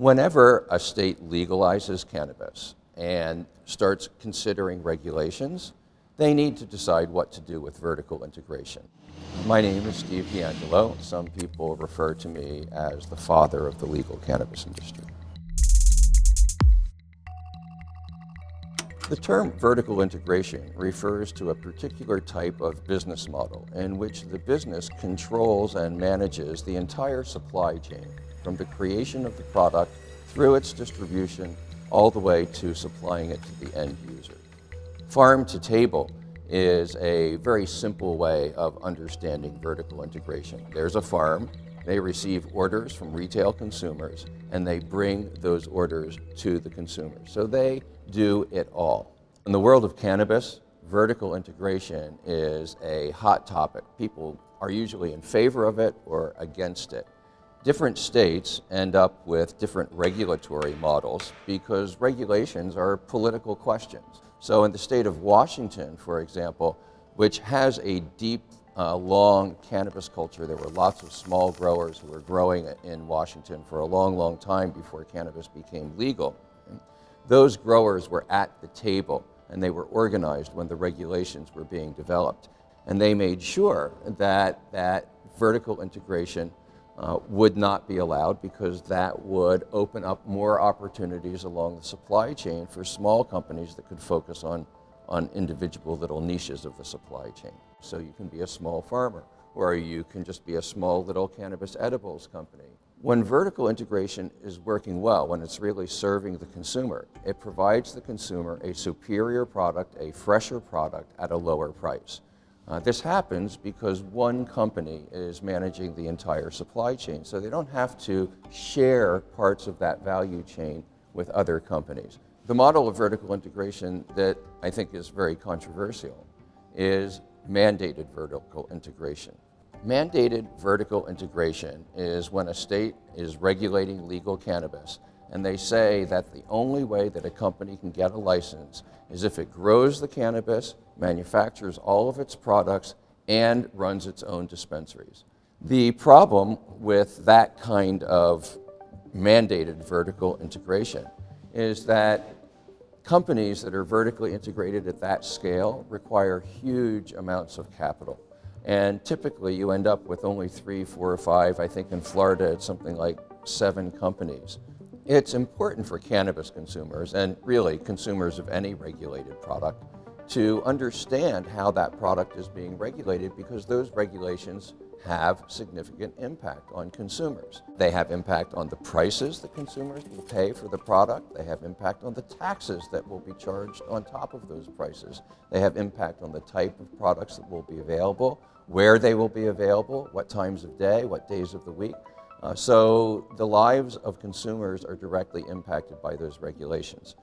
Whenever a state legalizes cannabis and starts considering regulations, they need to decide what to do with vertical integration. My name is DeAngelo. Some people refer to me as the father of the legal cannabis industry. The term vertical integration refers to a particular type of business model in which the business controls and manages the entire supply chain, from the creation of the product through its distribution all the way to supplying it to the end user. Farm to table is a very simple way of understanding vertical integration. There's a farm, they receive orders from retail consumers, and they bring those orders to the consumers. So they do it all. In the world of cannabis, vertical integration is a hot topic. People are usually in favor of it or against it. Different states end up with different regulatory models because regulations are political questions. So in the state of Washington, for example, which has a deep, long cannabis culture, there were lots of small growers who were growing it in Washington for a long, long time before cannabis became legal. Those growers were at the table and they were organized when the regulations were being developed. And they made sure that vertical integration would not be allowed because that would open up more opportunities along the supply chain for small companies that could focus on individual little niches of the supply chain. So you can be a small farmer, or you can just be a small little cannabis edibles company. When vertical integration is working well, when it's really serving the consumer, it provides the consumer a superior product, a fresher product at a lower price. This happens because one company is managing the entire supply chain, so they don't have to share parts of that value chain with other companies. The model of vertical integration that I think is very controversial is mandated vertical integration. Mandated vertical integration is when a state is regulating legal cannabis and they say that the only way that a company can get a license is if it grows the cannabis, manufactures all of its products, and runs its own dispensaries. The problem with that kind of mandated vertical integration is that companies that are vertically integrated at that scale require huge amounts of capital. And typically you end up with only 3, 4, or 5, I think in Florida it's something like 7 companies. It's important for cannabis consumers, and really consumers of any regulated product, to understand how that product is being regulated because those regulations have significant impact on consumers. They have impact on the prices that consumers will pay for the product. They have impact on the taxes that will be charged on top of those prices. They have impact on the type of products that will be available, where they will be available, what times of day, what days of the week. So the lives of consumers are directly impacted by those regulations.